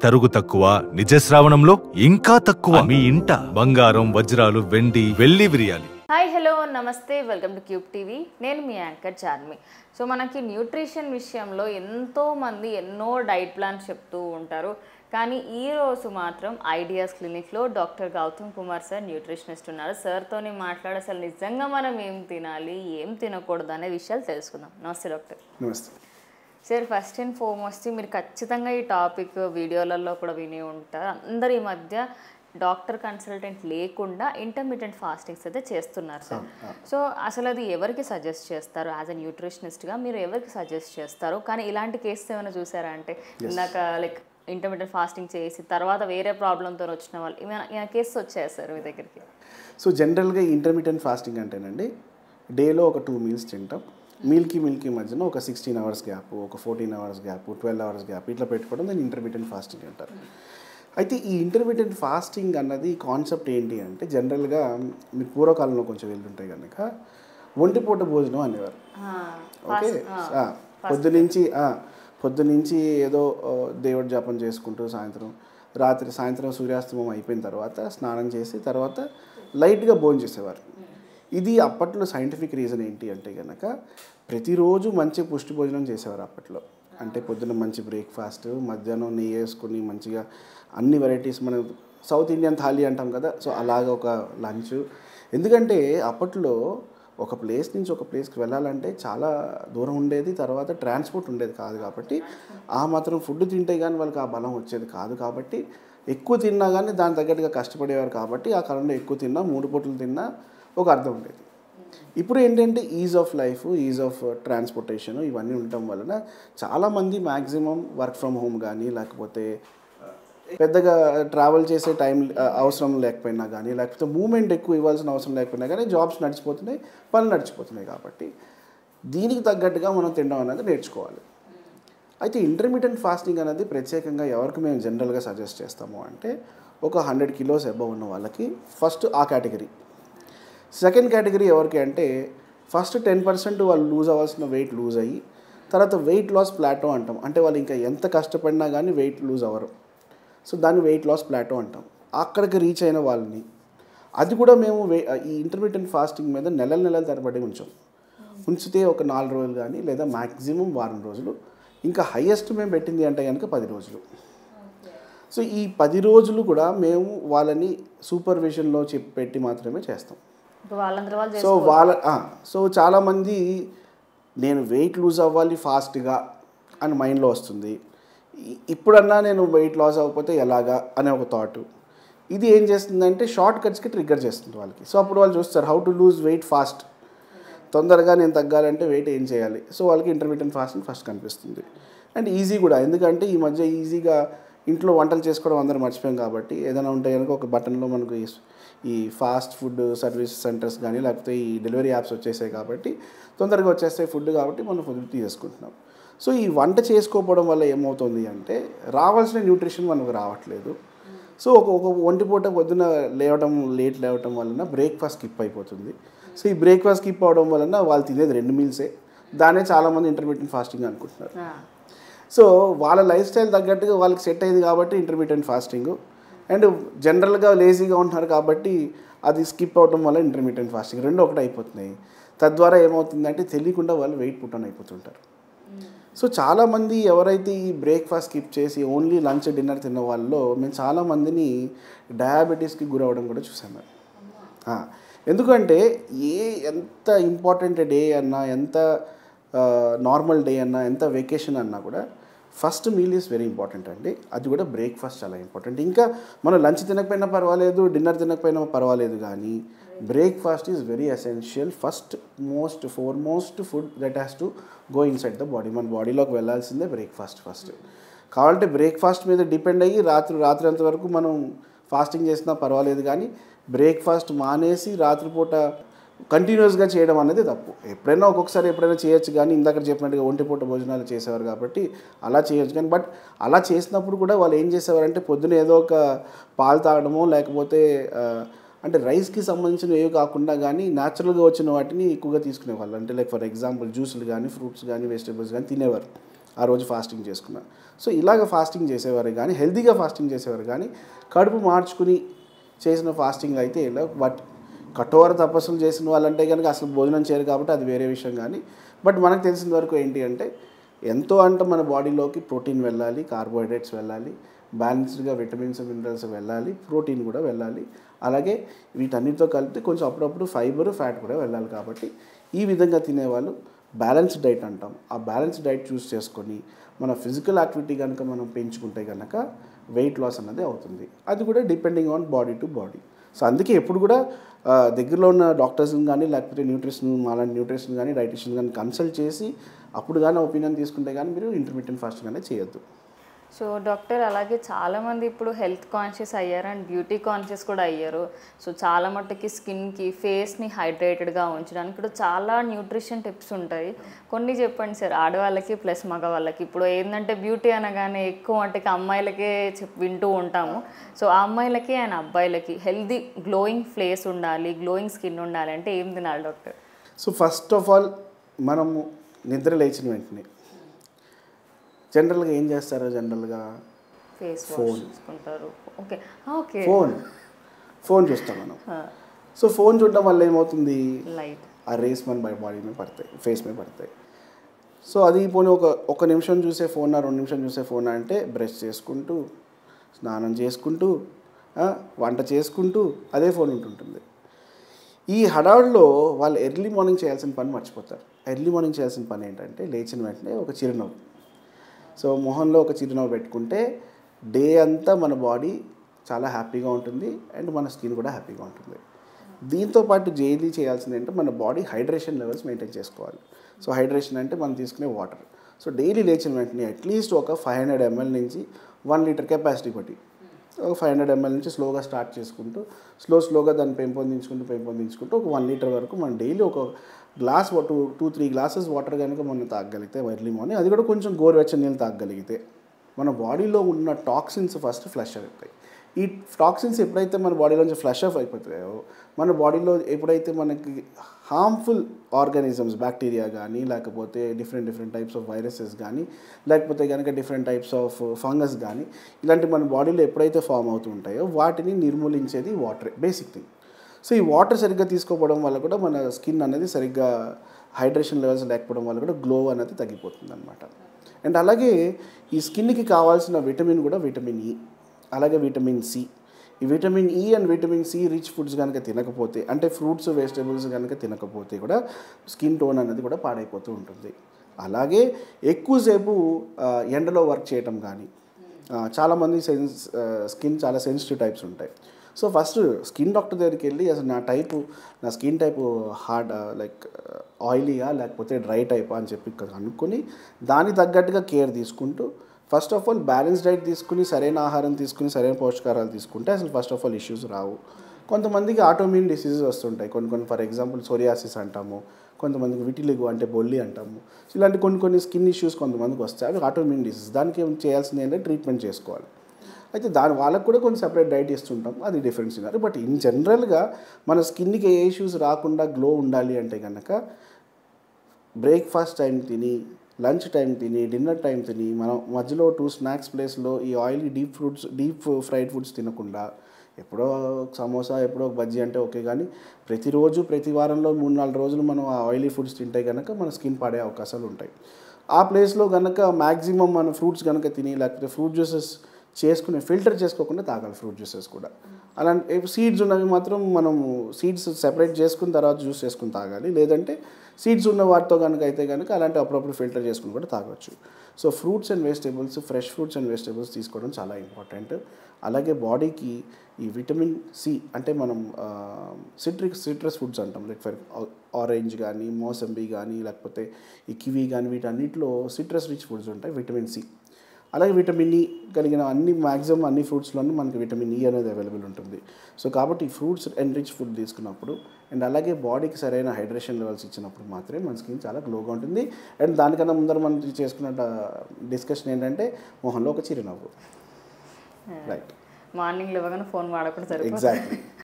తరుగు తక్కువ, నిజ శ్రావణంలో ఇంకా తక్కువ. మీ ఇంట బంగారం, వజ్రాలు, వెండి విరియాలి. హాయ్ హలో నమస్తే, వెల్కమ్ టు క్యూబ్ టీవీ. నేను మీ యాంకర్ చార్మి. సో మనకి న్యూట్రిషన్ విషయంలో ఎంతోమంది ఎన్నో డైట్ ప్లాన్స్ చెప్తూ ఉంటారు. కానీ ఈరోజు మాత్రం ఐడియాస్ క్లినిక్లో doctor Gautam Kumar sir nutritionist ఉన్నారు. సార్తోని మాట్లాడి అసలు నిజంగా మనం ఏం తినాలి, ఏం తినకూడదు అనే విషయాలు తెలుసుకుందాం. నమస్తే డాక్టర్. నమస్తే సార్. ఫస్ట్ అండ్ ఫార్మోస్ట్ మీరు ఖచ్చితంగా ఈ టాపిక్ వీడియోలలో కూడా విని ఉంటారు. అందరు ఈ మధ్య డాక్టర్ కన్సల్టెంట్ లేకుండా ఇంటర్మిటెంట్ ఫాస్టింగ్స్ అయితే చేస్తున్నారు సార్. సో అసలు అది ఎవరికి సజెస్ట్ చేస్తారు? యాజ్ అ న్యూట్రిషనిస్ట్గా మీరు ఎవరికి సజెస్ట్ చేస్తారు? కానీ ఇలాంటి కేసెస్ ఏమైనా చూసారా? అంటే ఇందాక లైక్ ఇంటర్మిటెంట్ ఫాస్టింగ్ చేసి తర్వాత వేరే ప్రాబ్లంతో వచ్చిన వాళ్ళు ఏమైనా కేసెస్ వచ్చాయి సార్ మీ దగ్గరికి? సో జనరల్గా ఇంటర్మిటెంట్ ఫాస్టింగ్ అంటేనండి, డేలో ఒక 2 మీల్స్ తింటాం. మీల్కి మధ్యన ఒక 16 అవర్స్ గ్యాప్, ఒక 14 అవర్స్ గ్యాప్, 12 అవర్స్ గ్యాప్ ఇట్లా పెట్టుకోవడం దాన్ని ఇంటర్మిటెంట్ ఫాస్టింగ్ అంటారు. అయితే ఈ ఇంటర్మిటెంట్ ఫాస్టింగ్ అన్నది కాన్సెప్ట్ ఏంటి అంటే, జనరల్గా మీరు పూర్వకాలంలో కొంచెం వెళ్ళుంటాయి కనుక ఒంటిపూట భోజనం అనేవారు. ఓకే, పొద్దునుంచి ఏదో దేవుడి జపం చేసుకుంటూ సాయంత్రం సూర్యాస్తమం అయిపోయిన తర్వాత స్నానం చేసి తర్వాత లైట్గా భోజనం చేసేవారు. ఇది అప్పట్లో సైంటిఫిక్ రీజన్ ఏంటి అంటే కనుక ప్రతిరోజు మంచి పుష్టి భోజనం చేసేవారు అప్పట్లో. అంటే పొద్దున్న మంచి బ్రేక్ఫాస్ట్, మధ్యాహ్నం నెయ్యి వేసుకుని మంచిగా అన్ని వెరైటీస్, మనం సౌత్ ఇండియన్ థాలీ అంటాం కదా, సో అలాగ ఒక లంచ్. ఎందుకంటే అప్పట్లో ఒక ప్లేస్ నుంచి ఒక ప్లేస్కి వెళ్ళాలంటే చాలా దూరం ఉండేది, తర్వాత ట్రాన్స్పోర్ట్ ఉండేది కాదు. కాబట్టి ఆ మాత్రం ఫుడ్ తింటే కానీ వాళ్ళకి ఆ బలం వచ్చేది కాదు. కాబట్టి ఎక్కువ తిన్నా కానీ దాని తగ్గట్టుగా కష్టపడేవారు. కాబట్టి ఆ కాలంలో ఎక్కువ తిన్నా, 3 పూటలు తిన్నా ఒక అర్థం ఉండేది. ఇప్పుడు ఏంటంటే is of life, is of transportation ఇవన్నీ ఉండటం వలన చాలామంది మ్యాక్సిమం వర్క్ ఫ్రమ్ హోమ్ కానీ, లేకపోతే పెద్దగా ట్రావెల్ చేసే టైం అవసరం లేకపోయినా కానీ, లేకపోతే మూమెంట్ ఎక్కువ ఇవ్వాల్సిన అవసరం లేకపోయినా కానీ జాబ్స్ నడిచిపోతున్నాయి, పనులు నడిచిపోతున్నాయి. కాబట్టి దీనికి తగ్గట్టుగా మనం తినడం అనేది నేర్చుకోవాలి. అయితే ఇంటర్మీడియట్ ఫాస్టింగ్ అనేది ప్రత్యేకంగా ఎవరికి మేము జనరల్గా సజెస్ట్ చేస్తాము అంటే, ఒక 100 కిలోస్ అబవ్ ఉన్న వాళ్ళకి ఫస్ట్ ఆ కేటగిరీ. సెకండ్ కేటగిరీ ఎవరికి అంటే, ఫస్ట్ 10% వాళ్ళు లూజ్ అవ్వాల్సిన వెయిట్ లూజ్ అయ్యి తర్వాత వెయిట్ లాస్ ప్లాటో అంటాం. అంటే వాళ్ళు ఇంకా ఎంత కష్టపడినా కానీ వెయిట్ లూజ్ అవ్వరు. సో దాన్ని వెయిట్ లాస్ ప్లాటో అంటాం. అక్కడికి రీచ్ అయిన వాళ్ళని, అది కూడా మేము ఈ ఇంటర్మీడియట్ ఫాస్టింగ్ మీద నెలల తరబడి ఉంచితే ఒక 4 రోజులు కానీ, లేదా మ్యాక్సిమం వారం రోజులు, ఇంకా హయ్యెస్ట్ మేము పెట్టింది అంటే కనుక 10 రోజులు. సో ఈ 10 రోజులు కూడా మేము వాళ్ళని సూపర్విజన్లో పెట్టి మాత్రమే చేస్తాం. సో చాలామంది నేను వెయిట్ లూజ్ అవ్వాలి ఫాస్ట్గా అని మైండ్లో వస్తుంది. ఇప్పుడన్నా నేను వెయిట్ లాస్ అవ్వకపోతే ఎలాగా అనే ఒక థాట్. ఇది ఏం చేస్తుందంటే షార్ట్ కట్స్కి ట్రిగ్గర్ చేస్తుంది వాళ్ళకి. సో అప్పుడు వాళ్ళు చూస్తారు how to lose weight fast, తొందరగా నేను తగ్గాలంటే వెయిట్ ఏం చేయాలి. సో వాళ్ళకి ఇంటర్మీడియట్ ఫాస్టింగ్ ఫస్ట్ కనిపిస్తుంది. అండ్ ఈజీ కూడా, ఎందుకంటే ఈ మధ్య ఈజీగా ఇంట్లో వంటలు చేసుకోవడం అందరూ మర్చిపోయాం. కాబట్టి ఏదైనా ఉంటే కనుక ఒక బటన్లో మనకు ఈ ఫాస్ట్ ఫుడ్ సర్వీస్ సెంటర్స్ కానీ, లేకపోతే ఈ డెలివరీ యాప్స్ వచ్చేసాయి. కాబట్టి తొందరగా వచ్చేస్తాయి ఫుడ్, కాబట్టి మనం ఫుడ్ తీసేసుకుంటున్నాం. సో ఈ వంట చేసుకోకపోవడం వల్ల ఏమవుతుంది అంటే, రావాల్సిన న్యూట్రిషన్ మనకు రావట్లేదు. సో ఒక ఒంటిపూట పొద్దున లేట్ లేవటం వలన బ్రేక్ఫాస్ట్ స్కిప్ అయిపోతుంది. సో ఈ బ్రేక్ఫాస్ట్ స్కిప్ అవడం వలన వాళ్ళు తినేది 2 మీల్సే. దానే చాలామంది ఇంటర్మీడియట్ ఫాస్టింగ్ అనుకుంటున్నారు. సో వాళ్ళ లైఫ్ స్టైల్ తగ్గట్టుగా వాళ్ళకి సెట్ అయింది కాబట్టి ఇంటర్మీడియట్ ఫాస్టింగ్. అండ్ జనరల్గా లేజీగా ఉంటున్నారు కాబట్టి అది స్కిప్ అవడం వల్ల ఇంటర్మీడియట్ ఫాస్టింగ్ రెండు ఒకటి అయిపోతున్నాయి. తద్వారా ఏమవుతుందంటే తెలియకుండా వాళ్ళు వెయిట్ పుట్ ఆన్ అయిపోతుంటారు. సో చాలామంది ఎవరైతే ఈ బ్రేక్ఫాస్ట్ స్కిప్ చేసి ఓన్లీ లంచ్ డిన్నర్ తిన్న వాళ్ళలో మేము చాలామందిని డయాబెటీస్కి గురవడం కూడా చూసాము. ఎందుకంటే ఎంత ఇంపార్టెంట్ డే అన్నా, ఎంత నార్మల్ డే అన్నా, ఎంత వెకేషన్ అన్నా కూడా first meal is very important అండి. అది కూడా బ్రేక్ఫాస్ట్ చాలా ఇంపార్టెంట్. ఇంకా మనం లంచ్ తినకపోయినా పర్వాలేదు, డిన్నర్ తినకపోయినా పర్వాలేదు, కానీ breakfast is very essential. Foremost food that has to go inside the body. మన బాడీలోకి వెళ్ళాల్సిందే బ్రేక్ఫాస్ట్ ఫస్ట్. కావాలంటే బ్రేక్ఫాస్ట్ మీద డిపెండ్ అయ్యి రాత్రి అంతవరకు మనం ఫాస్టింగ్ చేసినా పర్వాలేదు, కానీ బ్రేక్ఫాస్ట్ మానేసి రాత్రిపూట కంటిన్యూస్గా చేయడం అనేది తప్పు. ఒక్కొక్కసారి ఎప్పుడైనా చేయొచ్చు, కానీ ఇందాక చెప్పినట్టుగా ఒంటిపూట భోజనాలు చేసేవారు కాబట్టి అలా చేయొచ్చు. కానీ బట్ అలా చేసినప్పుడు కూడా వాళ్ళు ఏం చేసేవారంటే పొద్దున ఏదో ఒక పాలు తాగడమో, లేకపోతే అంటే రైస్కి సంబంధించిన ఏవి కాకుండా కానీ న్యాచురల్గా వచ్చిన వాటిని ఎక్కువగా తీసుకునేవాళ్ళు. అంటే లైక్ ఫర్ ఎగ్జాంపుల్ జ్యూసులు కానీ, ఫ్రూట్స్ కానీ, వెజిటేబుల్స్ కానీ తినేవారు. ఆ రోజు ఫాస్టింగ్ చేసుకున్నా. సో ఇలాగ ఫాస్టింగ్ చేసేవారు కానీ, హెల్తీగా ఫాస్టింగ్ చేసేవారు కానీ, కడుపు మార్చుకుని చేసిన ఫాస్టింగ్ అయితే ఇలా. బట్ కఠోర తపస్సులు చేసిన వాళ్ళంటే కనుక అసలు భోజనం చేయరు కాబట్టి అది వేరే విషయం. కానీ బట్ మనకు తెలిసిన వరకు ఏంటి అంటే ఎంతో అంటే మన బాడీలోకి ప్రోటీన్ వెళ్ళాలి, కార్బోహైడ్రేట్స్ వెళ్ళాలి, బ్యాలెన్స్డ్గా విటమిన్స్ మినరల్స్ వెళ్ళాలి, ప్రోటీన్ కూడా వెళ్ళాలి. అలాగే వీటన్నిటితో కలిపి కొంచెం అప్పుడప్పుడు ఫైబర్, ఫ్యాట్ కూడా వెళ్ళాలి. కాబట్టి ఈ విధంగా తినేవాళ్ళు బ్యాలెన్స్డ్ డైట్ అంటాం. ఆ బ్యాలెన్స్డ్ డైట్ చూస్ చేసుకొని మన ఫిజికల్ యాక్టివిటీ కనుక మనం పెంచుకుంటే కనుక వెయిట్ లాస్ అన్నది అవుతుంది. అది కూడా depending on body to body. So అందుకే ఎప్పుడు కూడా దగ్గరలో ఉన్న డాక్టర్స్ని కానీ లేకపోతే మాలాంటి న్యూట్రిషన్ కానీ డైటిషియన్ కానీ కన్సల్ట్ చేసి అప్పుడు కానీ ఒపీనియన్ తీసుకుంటే కానీ మీరు ఇంటర్మీడియట్ ఫాస్టింగ్ అనేది చేయొద్దు. సో డాక్టర్, అలాగే చాలామంది ఇప్పుడు హెల్త్ కాన్షియస్ అయ్యారు అండ్ బ్యూటీ కాన్షియస్ కూడా అయ్యారు. సో చాలా మట్టుకి స్కిన్కి, ఫేస్ని హైడ్రేటెడ్గా ఉంచడానికి ఇప్పుడు చాలా న్యూట్రిషన్ టిప్స్ ఉంటాయి. కొన్ని చెప్పండి సార్, ఆడవాళ్ళకి ప్లస్ మగవాళ్ళకి. ఇప్పుడు ఏంటంటే బ్యూటీ అనగానే ఎక్కువ మట్టుకి అమ్మాయిలకే వింటూ ఉంటాము. సో ఆ అమ్మాయిలకి అండ్ అబ్బాయిలకి హెల్దీ గ్లోయింగ్ ఫేస్ ఉండాలి, గ్లోయింగ్ స్కిన్ ఉండాలి అంటే ఏం తినాలి doctor? So first of all మనము నిద్ర లేచిన వెంటనే జనరల్గా ఏం చేస్తారు? జనరల్గా ఫోన్ చూస్తాం మనం. సో ఫోన్ చూడడం వల్ల ఏమవుతుంది? ఆ రేస్ మన బాడీ మీద పడతాయి, ఫేస్ మీద పడతాయి. సో అది పోనీ ఒక నిమిషం చూసే ఫోన్, 2 నిమిషం చూసే ఫోన్ అంటే బ్రష్ చేసుకుంటూ, స్నానం చేసుకుంటూ, వంట చేసుకుంటూ అదే ఫోన్ ఉంటుంటుంది. ఈ హడావుడిలో వాళ్ళు ఎర్లీ మార్నింగ్ చేయాల్సిన పని మర్చిపోతారు. ఎర్లీ మార్నింగ్ చేయాల్సిన పని ఏంటంటే లేచిన వెంటనే ఒక చిరునవ్వు. సో మొహంలో ఒక చిరునవ్వు పెట్టుకుంటే డే అంతా మన బాడీ చాలా హ్యాపీగా ఉంటుంది అండ్ మన స్కిన్ కూడా హ్యాపీగా ఉంటుంది. దీంతోపాటు డైలీ చేయాల్సింది ఏంటంటే మన బాడీ హైడ్రేషన్ లెవెల్స్ మెయింటైన్ చేసుకోవాలి. సో హైడ్రేషన్ అంటే మనం తీసుకునే వాటర్. సో డైలీ లేచిన వెంటనే అట్లీస్ట్ ఒక 500 ml నుంచి 1 లీటర్ కెపాసిటీ బట్టి ఒక 500 ml నుంచి స్లోగా స్టార్ట్ చేసుకుంటూ స్లోగా దాన్ని పెంపొందించుకుంటూ ఒక 1 లీటర్ వరకు మనం డైలీ ఒక గ్లాస్ 2-3 గ్లాసెస్ వాటర్ కనుక మనం తాగగలిగితే ఎర్లీ మార్నింగ్, అది కూడా కొంచెం గోరువెచ్చని నీళ్ళు తాగగలిగితే మన బాడీలో ఉన్న టాక్సిన్స్ ఫస్ట్ ఫ్లష్ అవుతాయి. ఈ టాక్సిన్స్ ఎప్పుడైతే మన బాడీలోంచి ఫ్లష్ ఆఫ్ అయిపోతాయో, మన బాడీలో ఎప్పుడైతే మనకి హార్మ్ఫుల్ ఆర్గానిజమ్స్, బ్యాక్టీరియా కానీ లేకపోతే డిఫరెంట్ టైప్స్ ఆఫ్ వైరసెస్ కానీ లేకపోతే కనుక డిఫరెంట్ టైప్స్ ఆఫ్ ఫంగస్ కానీ ఇలాంటి మన బాడీలో ఎప్పుడైతే ఫామ్ అవుతూ ఉంటాయో వాటిని నిర్మూలించేది వాటర్, బేసిక్ థింగ్. సో ఈ వాటర్ సరిగ్గా తీసుకోవడం వల్ల కూడా మన స్కిన్ అనేది సరిగ్గా హైడ్రేషన్ లెవెల్స్ లేకపోవడం వల్ల కూడా గ్లో అనేది తగ్గిపోతుంది అనమాట. అండ్ అలాగే ఈ స్కిన్కి కావాల్సిన విటమిన్ కూడా విటమిన్ ఈ, అలాగే విటమిన్ సి. ఈ vitamin E and vitamin C rich foods కనుక తినకపోతే, అంటే ఫ్రూట్స్, వెజిటేబుల్స్ కనుక తినకపోతే కూడా స్కిన్ టోన్ అనేది కూడా పాడైపోతూ ఉంటుంది. అలాగే ఎక్కువసేపు ఎండలో వర్క్ చేయటం కానీ, చాలామంది స్కిన్ చాలా సెన్సిటివ్ టైప్స్ ఉంటాయి. సో ఫస్ట్ స్కిన్ డాక్టర్ దగ్గరికి వెళ్ళి అసలు నా స్కిన్ టైపు హార్డ్ లైక్ ఆయిలీయా లేకపోతే డ్రై టైపా అని చెప్పి కనుక్కొని దానికి తగ్గట్టుగా కేర్ తీసుకుంటూ first of all balance diet తీసుకుని సరైన ఆహారం తీసుకుని సరైన పోషకాహారాలు తీసుకుంటే అసలు ఫస్ట్ ఆఫ్ ఆల్ ఇష్యూస్ రావు. కొంతమందికి ఆటోఇమ్యూన్ డిసీజెస్ వస్తుంటాయి. కొన్ని ఫర్ ఎగ్జాంపుల్ సోరియాసిస్ అంటాము, కొంతమందికి విటిలిగో అంటే బొల్లి అంటాము. ఇలాంటి కొన్ని స్కిన్ ఇష్యూస్ కొంతమందికి వస్తాయి. అవి ఆటోఇమ్యూన్ డిసీజ్. దానికి ఏం చేయాల్సింది ఏంటంటే ట్రీట్మెంట్ చేసుకోవాలి. అయితే వాళ్ళకు కూడా కొన్ని సెపరేట్ డైట్ ఇస్తుంటాం, అది డిఫరెంట్ సినారీ. బట్ ఇన్ జనరల్గా మన స్కిన్కి ఏ ఇష్యూస్ రాకుండా గ్లో ఉండాలి అంటే కనుక బ్రేక్ఫాస్ట్ టైం తిని, లంచ్ టైం తిని, డిన్నర్ టైం తిని, మనం మధ్యలో 2 స్నాక్స్ ప్లేస్లో ఈ ఆయిలీ డీప్ ఫ్రైడ్ ఫుడ్స్ తినకుండా ఎప్పుడో సమోసా, ఎప్పుడో బజ్జీ అంటే ఓకే, కానీ ప్రతిరోజు ప్రతి వారంలో 3-4 రోజులు మనం ఆ ఆయిలీ ఫుడ్స్ తింటే కనుక మన స్కిన్ పాడే అవకాశాలు ఉంటాయి. ఆ ప్లేస్లో కనుక మ్యాక్సిమం మనం ఫ్రూట్స్ కనుక తిని లేకపోతే ఫ్రూట్ జ్యూసెస్ చేసుకుని ఫిల్టర్ చేసుకోకుండా తాగాలి. ఫ్రూట్ జ్యూసెస్ కూడా అలాంటి సీడ్స్ ఉన్నవి మాత్రం మనము సీడ్స్ సెపరేట్ చేసుకుని తర్వాత జ్యూస్ చేసుకుని తాగాలి. లేదంటే సీడ్స్ ఉన్న వాటితో కనుక అయితే కనుక అలాంటి అప్పుడప్పుడు ఫిల్టర్ చేసుకుని కూడా తాగొచ్చు. So fruits and vegetables, fresh fruits and vegetables తీసుకోవడం చాలా ఇంపార్టెంట్. అలాగే బాడీకి ఈ విటమిన్ సి అంటే మనం సిట్రస్ ఫుడ్స్ అంటాం, లైక్ ఫర్ ఆరెంజ్ కానీ, మోసంబి కానీ, లేకపోతే ఈ కివీ కానీ, వీటన్నిటిలో సిట్రస్ రిచ్ ఫుడ్స్ ఉంటాయి, విటమిన్ సి. అలాగే విటమిన్ ఈ కలిగిన మ్యాక్సిమం అన్ని ఫ్రూట్స్లోనూ మనకి విటమిన్ ఈ అనేది అవైలబుల్ ఉంటుంది. సో కాబట్టి ఫ్రూట్స్ అండ్ రిచ్ ఫుడ్ తీసుకున్నప్పుడు అండ్ అలాగే బాడీకి సరైన హైడ్రేషన్ లెవెల్స్ ఇచ్చినప్పుడు మాత్రమే మన స్కిన్ చాలా గ్లోగా ఉంటుంది. అండ్ దానికన్నా ముందర మనం చేసుకున్న డిస్కషన్ ఏంటంటే మొహంలో ఒక చిరునవ్వు. రైట్, మార్నింగ్ లేవగానే ఫోన్ వాడకుండా సరిపోతుంది. ఎగ్జాక్ట్లీ.